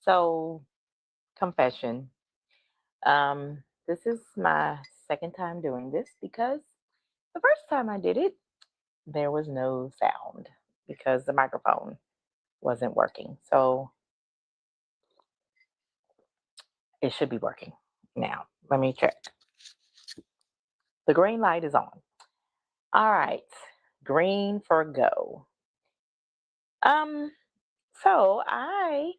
So, confession. This is my second time doing this because the first time I did it, there was no sound because the microphone wasn't working. So, it should be working now. Let me check. The green light is on. All right. Green for go. Um, so I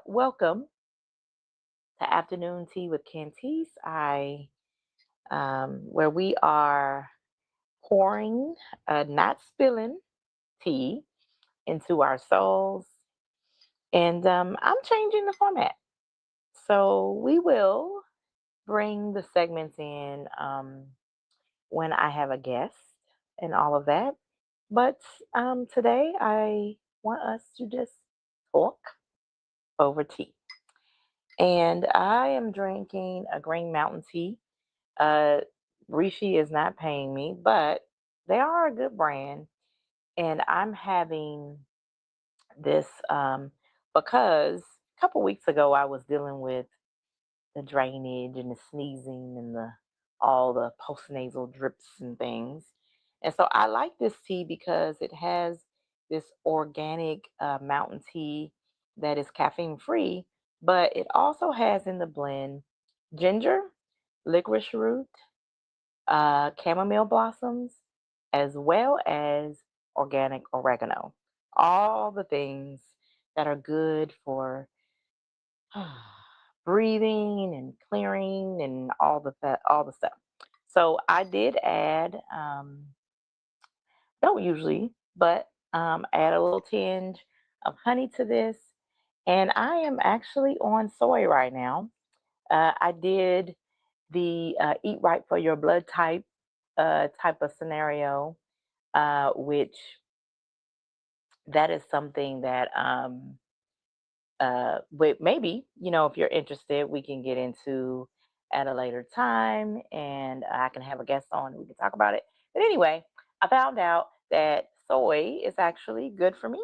welcome to afternoon tea with Cantice. Where we are pouring, not spilling tea into our souls. And I'm changing the format. So we will bring the segments in when I have a guest and all of that. But today I want us to just talk over tea. And I am drinking a green mountain tea. Uh, Rishi is not paying me, but they are a good brand. And I'm having this because a couple weeks ago I was dealing with the drainage and the sneezing and the all the postnasal drips and things. And so I like this tea because it has this organic mountain tea that is caffeine free, but it also has in the blend ginger, licorice root, chamomile blossoms, as well as organic oregano. All the things that are good for breathing and clearing and all the stuff. So I did add, don't usually, but add a little tinge of honey to this. And I am actually on soy right now. I did the eat right for your blood type of scenario, which that is something that maybe if you're interested, we can get into at a later time, and I can have a guest on. We can talk about it. But anyway, I found out that soy is actually good for me,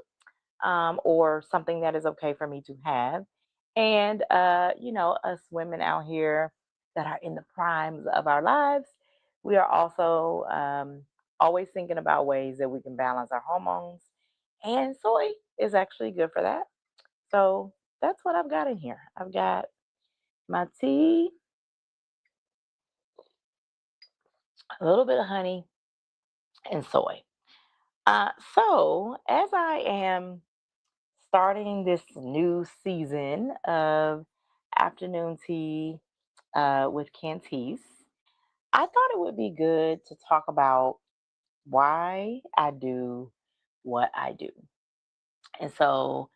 or something that is okay for me to have. And us women out here that are in the primes of our lives, we are also always thinking about ways that we can balance our hormones, and soy is actually good for that. So that's what I've got in here. I've got my tea, a little bit of honey, and soy. So as I am starting this new season of afternoon tea with Cantice, I thought it would be good to talk about why I do what I do. And so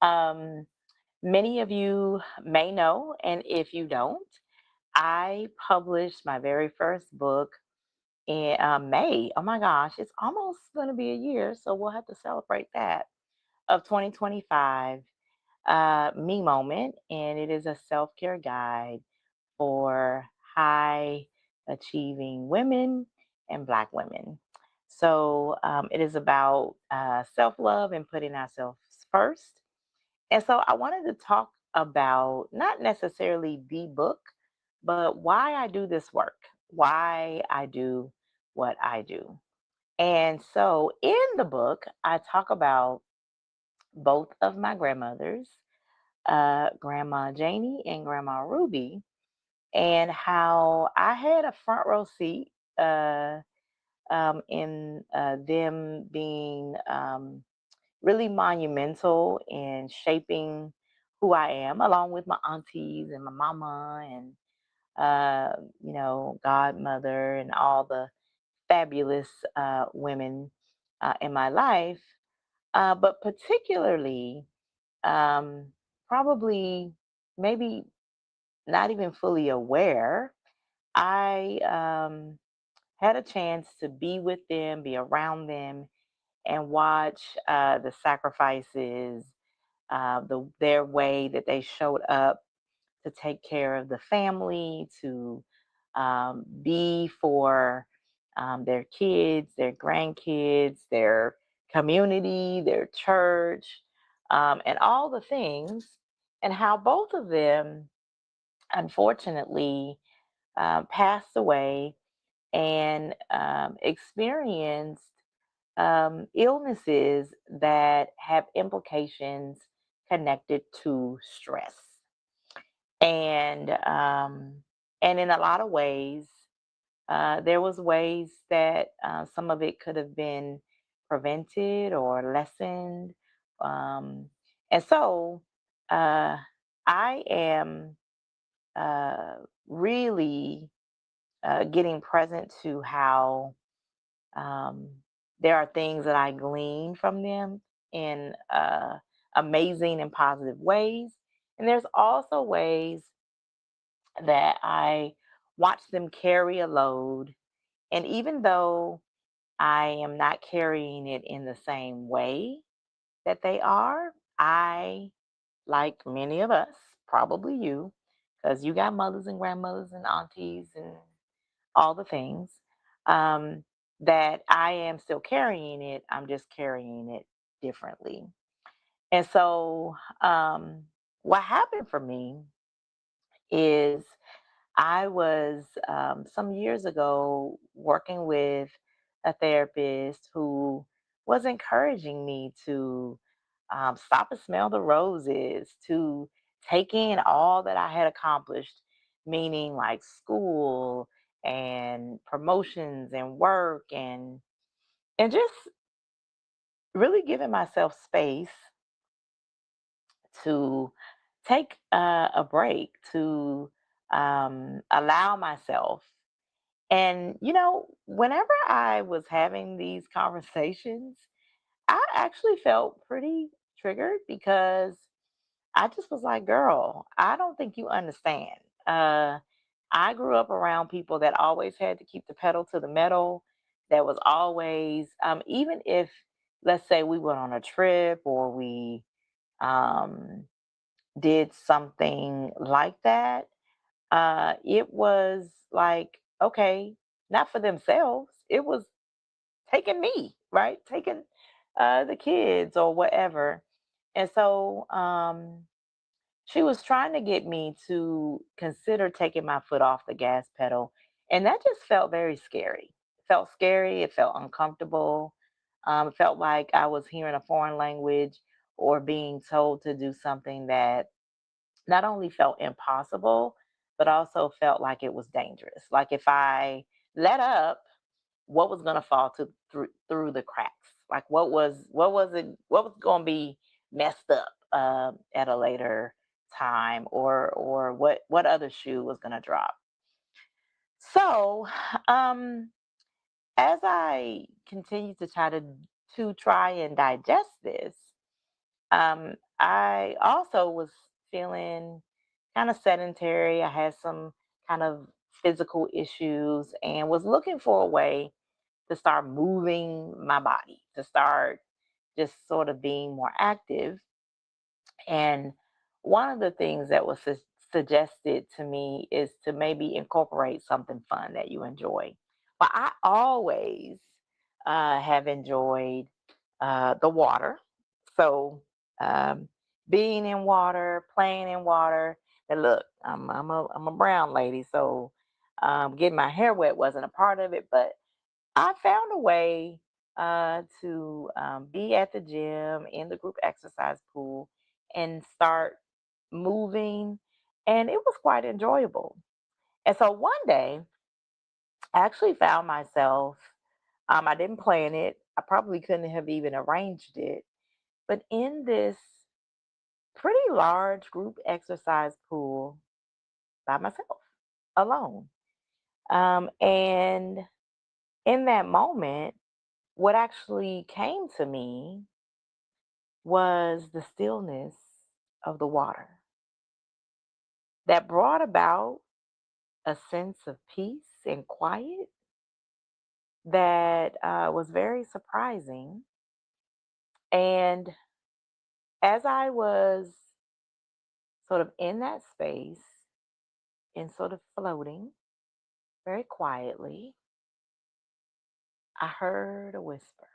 um, many of you may know, and if you don't, I published my very first book in May. Oh my gosh, it's almost going to be a year, so we'll have to celebrate that of 2025. Me Moment, and it is a self care guide for high achieving women and Black women. So it is about self love and putting ourselves first. And so I wanted to talk about not necessarily the book, but why I do this work, why I do what I do. And so in the book, I talk about both of my grandmothers, Grandma Jannie and Grandma Ruby, and how I had a front row seat in them being really monumental in shaping who I am, along with my aunties and my mama and godmother and all the fabulous women in my life. But particularly, um, probably maybe not even fully aware, I had a chance to be with them, be around them, and watch the sacrifices, their way that they showed up to take care of the family, to be for their kids, their grandkids, their community, their church, and all the things. and how both of them, unfortunately, passed away and experienced illnesses that have implications connected to stress. And in a lot of ways, there was ways that some of it could have been prevented or lessened. Um, and so uh, I am uh, really getting present to how um, there are things that I glean from them in amazing and positive ways. And there's also ways that I watch them carry a load. And even though I am not carrying it in the same way that they are, I, like many of us, probably you, because you got mothers and grandmothers and aunties and all the things, um, that I am still carrying it. I'm just carrying it differently. And so, what happened for me is I was some years ago working with a therapist who was encouraging me to stop and smell the roses, to take in all that I had accomplished, meaning like school and promotions and work and just really giving myself space to take a break, to allow myself. And, whenever I was having these conversations, I actually felt pretty triggered because I just was like, girl, I don't think you understand. Uh, I grew up around people that always had to keep the pedal to the metal. That was always, even if, let's say, we went on a trip or we um, did something like that, it was like, okay, not for themselves. It was taking me, right? Taking the kids or whatever. And so she was trying to get me to consider taking my foot off the gas pedal. And that just felt very scary. It felt scary. It felt uncomfortable. It felt like I was hearing a foreign language or being told to do something that not only felt impossible, but also felt like it was dangerous. Like if I let up, what was going to fall to through the cracks? Like what was going to be messed up at a later time, or what other shoe was going to drop? So, um, as I continue to try and digest this, I also was feeling kind of sedentary. I had some kind of physical issues and was looking for a way to start moving my body, to start just sort of being more active. And one of the things that was suggested to me is to maybe incorporate something fun that you enjoy. Well, I always have enjoyed the water. So, um, being in water, playing in water. And look, I'm a brown lady, so getting my hair wet wasn't a part of it, but I found a way to be at the gym in the group exercise pool and start moving, and it was quite enjoyable. And so one day, I actually found myself, I didn't plan it, I probably couldn't have even arranged it, but in this pretty large group exercise pool by myself, alone. And in that moment, what actually came to me was the stillness of the water that brought about a sense of peace and quiet that was very surprising. And as I was sort of in that space and sort of floating very quietly, I heard a whisper.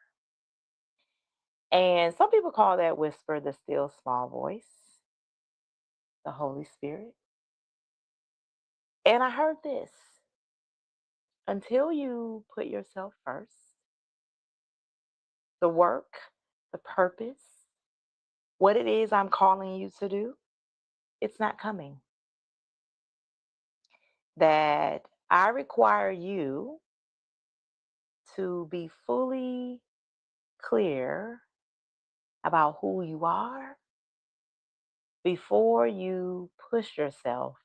And some people call that whisper the still small voice. the Holy Spirit. And I heard this: until you put yourself first, the work, the purpose, what it is I'm calling you to do, it's not coming. That I require you to be fully clear about who you are before you push yourself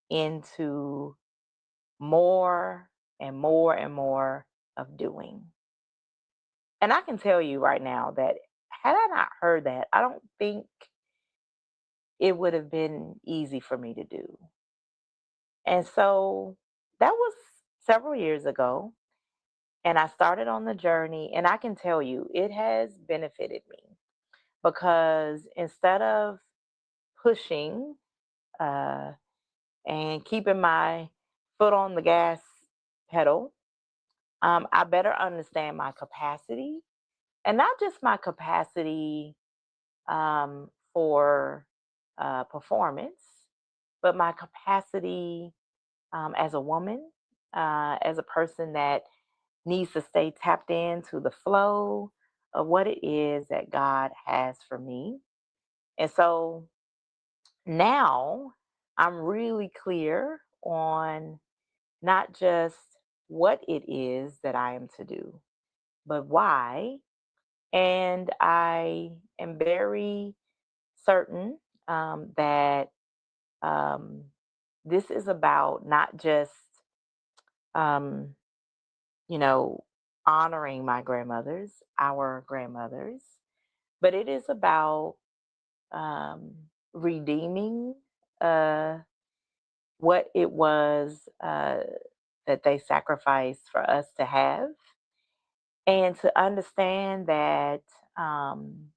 into more and more and more of doing. And I can tell you right now that had I not heard that, I don't think it would have been easy for me to do. And so that was several years ago. And I started on the journey, and I can tell you it has benefited me because instead of pushing uh, and keeping my foot on the gas pedal, I better understand my capacity, and not just my capacity for performance, but my capacity as a woman, as a person that needs to stay tapped into the flow of what it is that God has for me. And so now I'm really clear on not just what it is that I am to do, but why. And I am very certain that um, this is about not just, um, you know, honoring my grandmothers, our grandmothers, but it is about um, redeeming uh, what it was that they sacrificed for us to have, and to understand that um,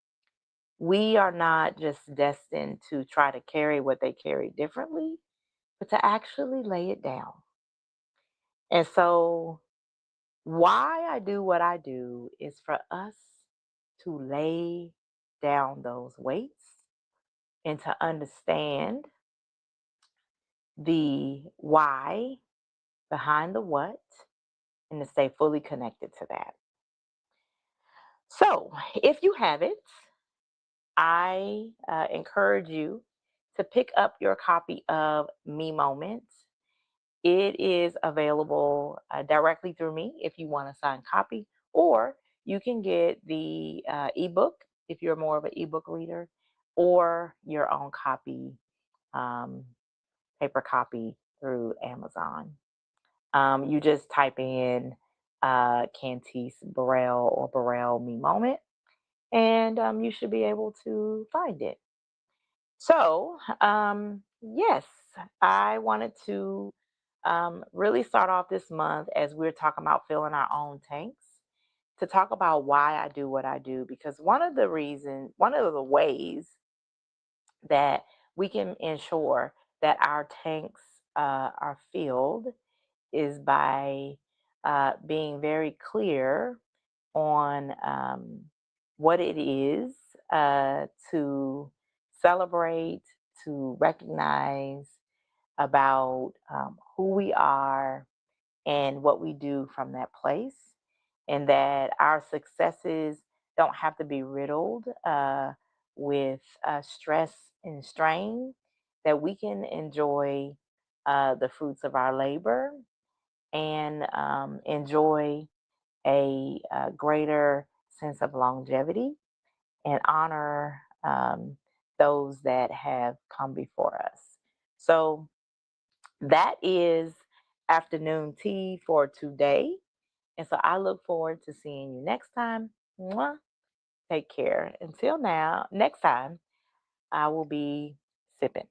we are not just destined to try to carry what they carry differently, but to actually lay it down. And so, why I do what I do is for us to lay down those weights and to understand the why behind the what and to stay fully connected to that. So, if you have it, I encourage you to pick up your copy of Me Moments. It is available directly through me if you want a signed copy, or you can get the ebook if you're more of an ebook reader, or your own copy, um, paper copy through Amazon. You just type in Cantice Burrell or Burrell Me Moment, and you should be able to find it. So, yes, I wanted to really start off this month as we're talking about filling our own tanks to talk about why I do what I do. Because one of the ways that we can ensure that our tanks are filled is by being very clear on what it is to celebrate, to recognize about who we are and what we do from that place, and that our successes don't have to be riddled with stress and strain, that we can enjoy the fruits of our labor and enjoy a greater sense of longevity and honor those that have come before us. So that is afternoon tea for today. And so I look forward to seeing you next time. Mwah. Take care. Until now, next time, I will be sipping.